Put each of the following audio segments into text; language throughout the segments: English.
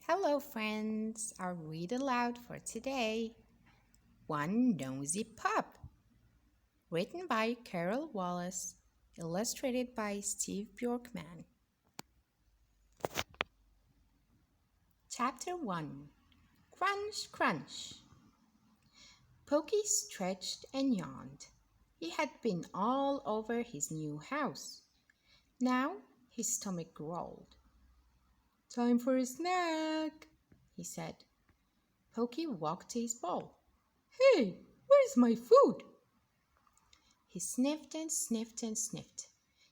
Hello, friends. Our read aloud for today. One Nosy Pup. Written by Carol Wallace. Illustrated by Steve Bjorkman. Chapter 1. Crunch, crunch. Pokey stretched and yawned. He had been all over his new house. Now his stomach growled. "Time for a snack," he said. Pokey walked to his bowl. "Hey, where's my food?" He sniffed and sniffed and sniffed.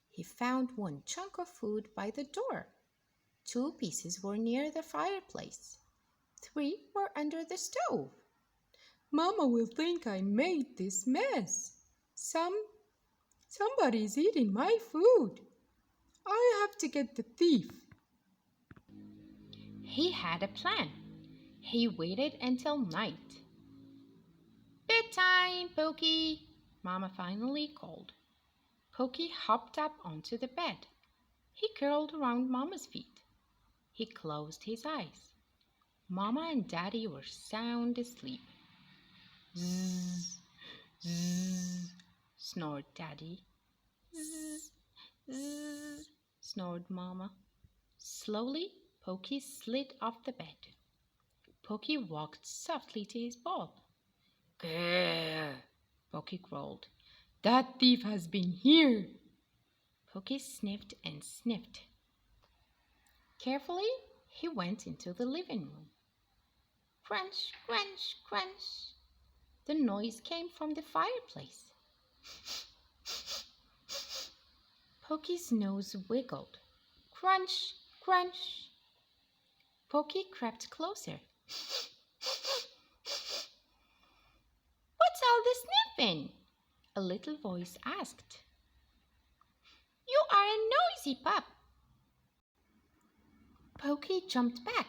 He found one chunk of food by the door. 2 pieces were near the fireplace. 3 were under the stove. "Mama will think I made this mess. Somebody's eating my food. I have to get the thief." He had a plan. He waited until night. "Bedtime, Pokey," Mama finally called. Pokey hopped up onto the bed. He curled around Mama's feet. He closed his eyes. Mama and Daddy were sound asleep. "Zzz, zzz," snored Daddy. "Zzz, zzz," snored Mama. Slowly, Pokey slid off the bed. Pokey walked softly to his ball. "Grrr," Pokey growled. "That thief has been here." Pokey sniffed and sniffed. Carefully, he went into the living room. Crunch, crunch, crunch. The noise came from the fireplace. Pokey's nose wiggled. Crunch, crunch. Pokey crept closer. "What's all the sniffing?" a little voice asked. "You are a noisy pup." Pokey jumped back.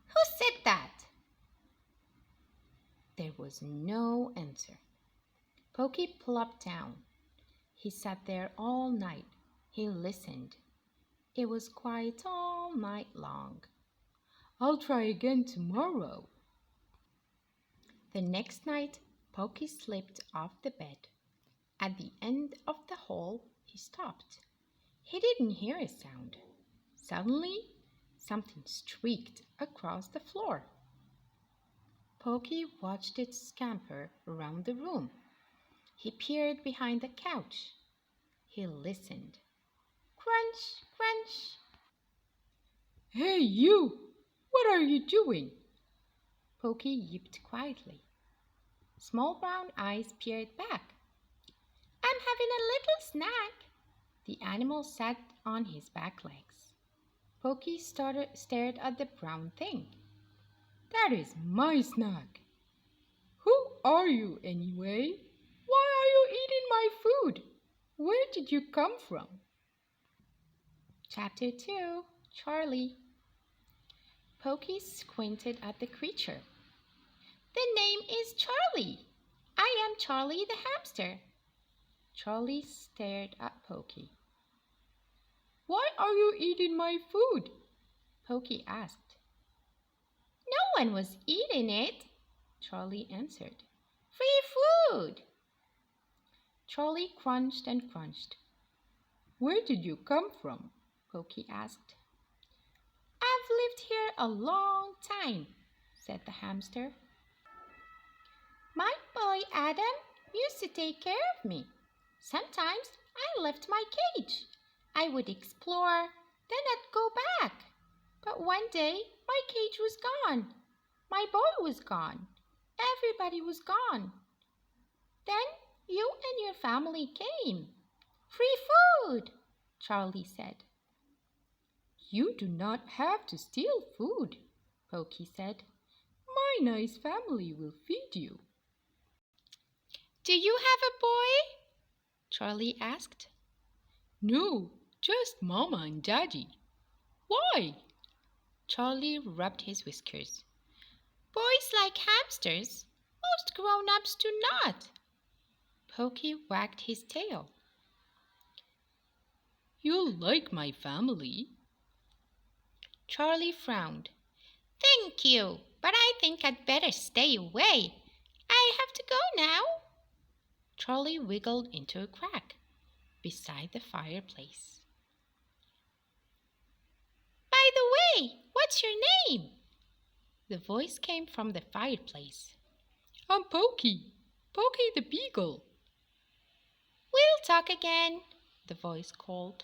"Who said that?" There was no answer. Pokey plopped down. He sat there all night. He listened. It was quiet all night long. "I'll try again tomorrow." The next night, Pokey slipped off the bed. At the end of the hall, he stopped. He didn't hear a sound. Suddenly, something streaked across the floor. Pokey watched it scamper around the room. He peered behind the couch. He listened. Crunch, crunch. "Hey, you! What are you doing?" Pokey yipped quietly. Small brown eyes peered back. "I'm having a little snack." The animal sat on his back legs. Pokey stared at the brown thing. "That is my snack." "Who are you, anyway? Why are you eating my food? Where did you come from?" Chapter 2. Charlie. Pokey squinted at the creature. "The name is Charlie. I am Charlie the hamster." Charlie stared at Pokey. "Why are you eating my food?" Pokey asked. "No one was eating it," Charlie answered. "Free food." Charlie crunched and crunched. "Where did you come from?" Pokey asked. "I've lived here a long time," said the hamster. "My boy Adam used to take care of me. Sometimes I left my cage. I would explore, then I'd go back. But one day my cage was gone. My boy was gone. Everybody was gone. Then you and your family came. Free food," Charlie said. "You do not have to steal food," Pokey said. "My nice family will feed you." "Do you have a boy?" Charlie asked. "No, just Mama and Daddy." "Why?" Charlie rubbed his whiskers. "Boys like hamsters. Most grown-ups do not." Pokey wagged his tail. "You'll like my family." Charlie frowned. Thank you, but I think I'd better stay away. I have to go now. Charlie wiggled into a crack beside the fireplace. By the way, what's your name? The voice came from the fireplace. I'm Pokey. Pokey the Beagle. We'll talk again, the voice called.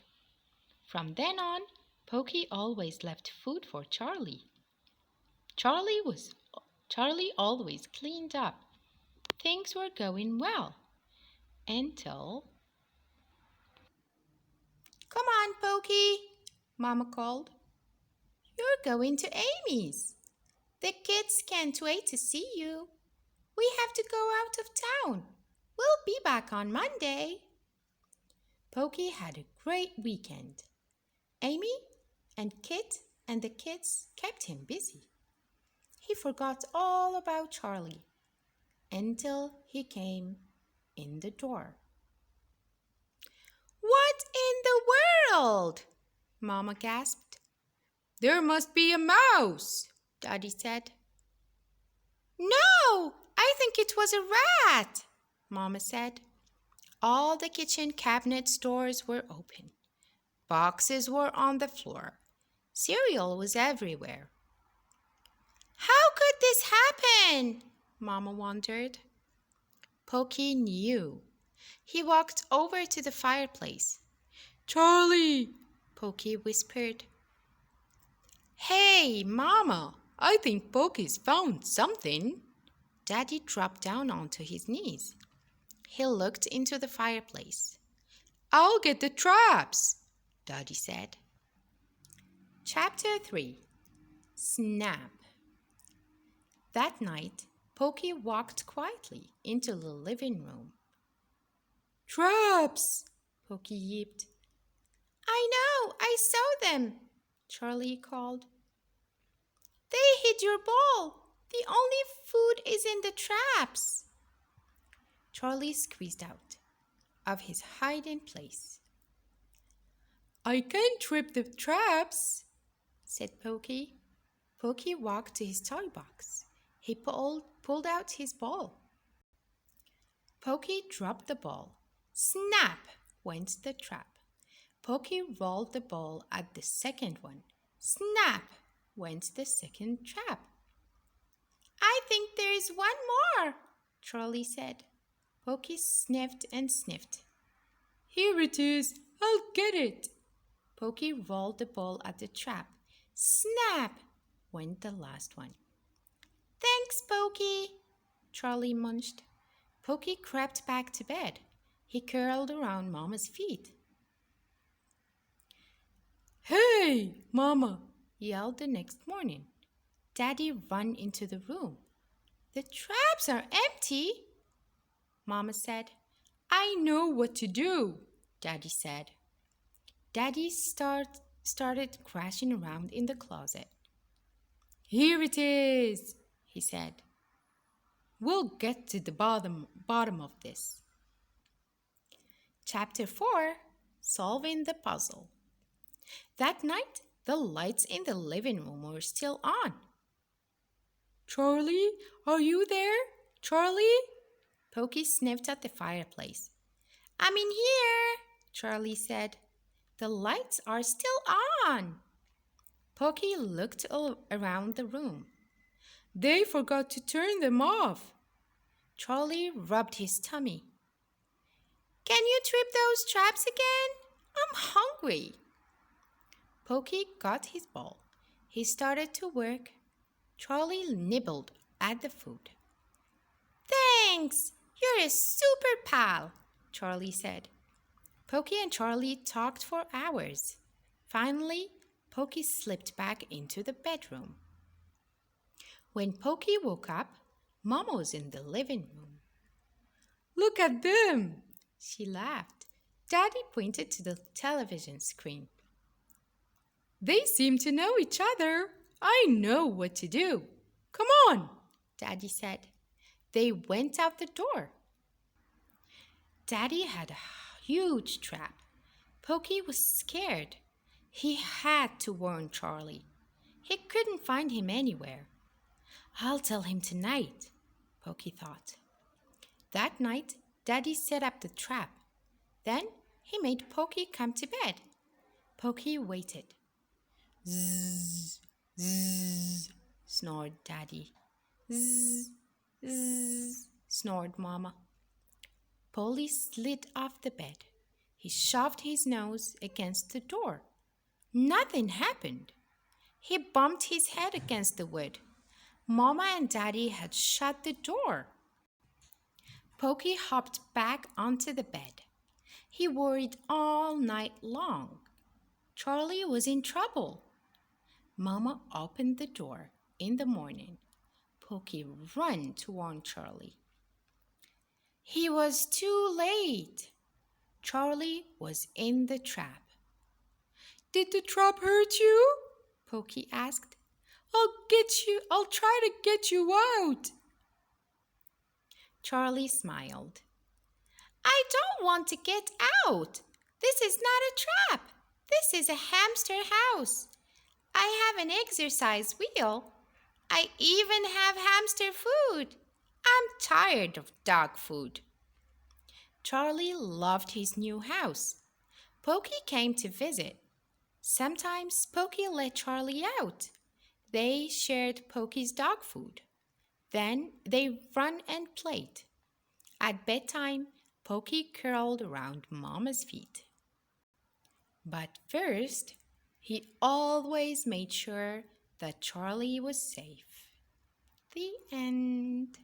From then on, Pokey always left food for Charlie. Charlie always cleaned up. Things were going well until... Come on, Pokey, Mama called. You're going to Amy's. The kids can't wait to see you. We have to go out of town. We'll be back on Monday. Pokey had a great weekend. Amy and Kit and the kids kept him busy. He forgot all about Charlie until he came in the door. What in the world? Mama gasped. There must be a mouse, Daddy said. No, I think it was a rat, Mama said. All the kitchen cabinet doors were open. Boxes were on the floor. Cereal was everywhere. How could this happen? Mama wondered. Pokey knew. He walked over to the fireplace. Charlie, Pokey whispered. Hey, Mama, I think Pokey's found something. Daddy dropped down onto his knees. He looked into the fireplace. I'll get the traps, Daddy said. Chapter 3. Snap. That night, Pokey walked quietly into the living room. Traps, Pokey yipped. I know, I saw them, Charlie called. They hid your ball. The only food is in the traps. Charlie squeezed out of his hiding place. I can't trip the traps, said Pokey. Pokey walked to his toy box. He pulled out his ball. Pokey dropped the ball. Snap went the trap. Pokey rolled the ball at the second one. Snap went the second trap. I think there is one more, Charlie said. Pokey sniffed and sniffed. Here it is. I'll get it. Pokey rolled the ball at the trap. Snap went the last one. Thanks, Pokey, Charlie munched. Pokey crept back to bed. He curled around Mama's feet. Hey, Mama, yelled the next morning. Daddy ran into the room. The traps are empty, Mama said. I know what to do, Daddy said. Daddy started crashing around in the closet. Here it is, he said. We'll get to the bottom of this. Chapter 4. Solving the Puzzle. That night, the lights in the living room were still on. Charlie, are you there? Charlie? Pokey sniffed at the fireplace. I'm in here, Charlie said. The lights are still on. Pokey looked around the room. They forgot to turn them off. Charlie rubbed his tummy. Can you trip those traps again? I'm hungry. Pokey got his ball. He started to work. Charlie nibbled at the food. Thanks! You're a super pal, Charlie said. Pokey and Charlie talked for hours. Finally, Pokey slipped back into the bedroom. When Pokey woke up, Mama was in the living room. Look at them, she laughed. Daddy pointed to the television screen. They seem to know each other. I know what to do. Come on, Daddy said. They went out the door. Daddy had a huge trap. Pokey was scared. He had to warn Charlie. He couldn't find him anywhere. I'll tell him tonight, Pokey thought. That night, Daddy set up the trap. Then he made Pokey come to bed. Pokey waited. Zzz, zzz, snored Daddy. Zzz, zzz, snored Mama. Polly slid off the bed. He shoved his nose against the door. Nothing happened. He bumped his head against the wood. Mama and Daddy had shut the door. Pokey hopped back onto the bed. He worried all night long. Charlie was in trouble. Mama opened the door in the morning. Pokey ran to warn Charlie. He was too late. Charlie was in the trap. Did the trap hurt you? Pokey asked. I'll try to get you out. Charlie smiled. I don't want to get out. This is not a trap. This is a hamster house. I have an exercise wheel. I even have hamster food. I'm tired of dog food. Charlie loved his new house. Pokey came to visit. Sometimes Pokey let Charlie out. They shared Pokey's dog food. Then they ran and played. At bedtime, Pokey curled around Mama's feet. But first, he always made sure that Charlie was safe. The end.